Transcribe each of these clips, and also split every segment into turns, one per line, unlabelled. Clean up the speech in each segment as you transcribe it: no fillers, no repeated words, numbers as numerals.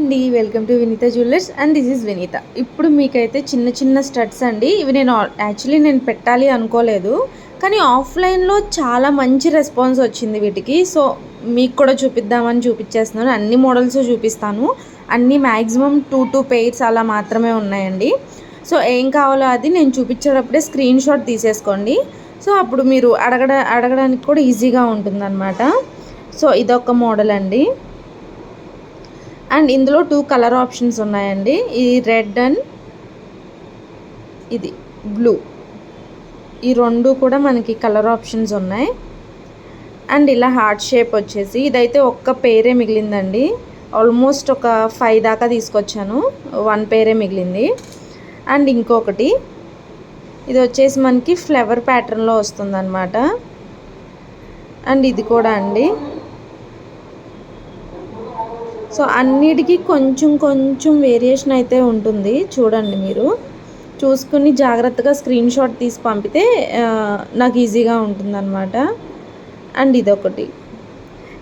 అండి, welcome to Vineetha jewellers and this is Vineetha. ఇప్పుడు మీకైతే చిన్న చిన్న స్టడ్స్ అండి. ఇవి నేను పెట్టాలి అనుకోలేదు, కానీ ఆఫ్లైన్లో చాలా మంచి రెస్పాన్స్ వచ్చింది వీటికి. సో మీకు కూడా చూపిద్దామని చూపించేస్తున్నాను. అన్ని మోడల్స్ చూపిస్తాను. అన్నీ మ్యాక్సిమం 2 పెయిర్స్ అలా మాత్రమే ఉన్నాయండి. సో ఏం కావాలో అది నేను చూపించేటప్పుడే స్క్రీన్ షాట్ తీసేసుకోండి. సో అప్పుడు మీరు అడగడానికి కూడా ఈజీగా ఉంటుందన్నమాట. సో ఇదొక మోడల్ అండి. అండ్ ఇందులో 2 కలర్ ఆప్షన్స్ ఉన్నాయండి. ఇది రెడ్ అండ్ ఇది బ్లూ. ఈ రెండు కూడా మనకి కలర్ ఆప్షన్స్ ఉన్నాయి. అండ్ ఇలా హార్ట్ షేప్ వచ్చేసి ఇదైతే ఒక్క పేరే మిగిలిందండి. ఆల్మోస్ట్ ఒక 5 దాకా తీసుకొచ్చాను, 1 పేరే మిగిలింది. అండ్ ఇంకొకటి ఇది వచ్చేసి మనకి ఫ్లవర్ ప్యాటర్న్లో వస్తుందన్నమాట. అండ్ ఇది కూడా అండి. సో అన్నిటికీ కొంచెం కొంచెం వేరియేషన్ అయితే ఉంటుంది. చూడండి, మీరు చూసుకుని జాగ్రత్తగా స్క్రీన్ షాట్ తీసి పంపితే నాకు ఈజీగా ఉంటుందన్నమాట. అండ్ ఇదొకటి.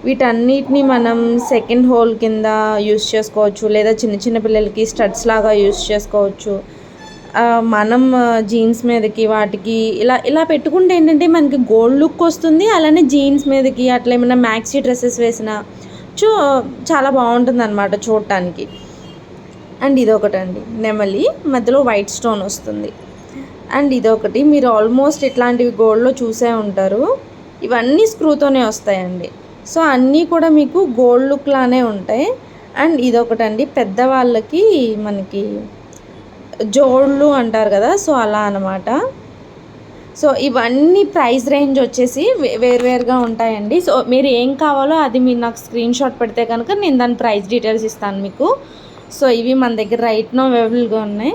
వీటన్నిటిని మనం సెకండ్ హోల్ కింద యూస్ చేసుకోవచ్చు, లేదా చిన్న చిన్న పిల్లలకి స్టడ్స్ లాగా యూస్ చేసుకోవచ్చు. మనం జీన్స్ మీదకి వాటికి ఇలా ఇలా పెట్టుకుంటే ఏంటంటే మనకి గోల్డ్ లుక్ వస్తుంది. అలానే జీన్స్ మీదకి అట్లా ఏమైనా మ్యాక్సీ డ్రెస్సెస్ వేసిన చాలా బాగుంటుంది అనమాట చూడటానికి. అండ్ ఇదొకటండి, నెమలి మధ్యలో వైట్ స్టోన్ వస్తుంది. అండ్ ఇదొకటి, మీరు ఆల్మోస్ట్ ఇట్లాంటివి గోల్డ్లో చూసే ఉంటారు. ఇవన్నీ స్క్రూతోనే వస్తాయండి. సో అన్నీ కూడా మీకు గోల్డ్ లుక్ లానే ఉంటాయి. అండ్ ఇదొకటండి, పెద్దవాళ్ళకి మనకి జోళ్ళు అంటారు కదా, సో అలా అనమాట. సో ఇవన్నీ ప్రైస్ రేంజ్ వచ్చేసి వేరువేరుగా ఉంటాయండి. సో మీరు ఏం కావాలో అది మీరు నాకు స్క్రీన్ షాట్ పెడితే కనుక నేను దాని ప్రైస్ డీటెయిల్స్ ఇస్తాను మీకు. సో ఇవి మన దగ్గర రైట్ నో అవైలబుల్గా ఉన్నాయి.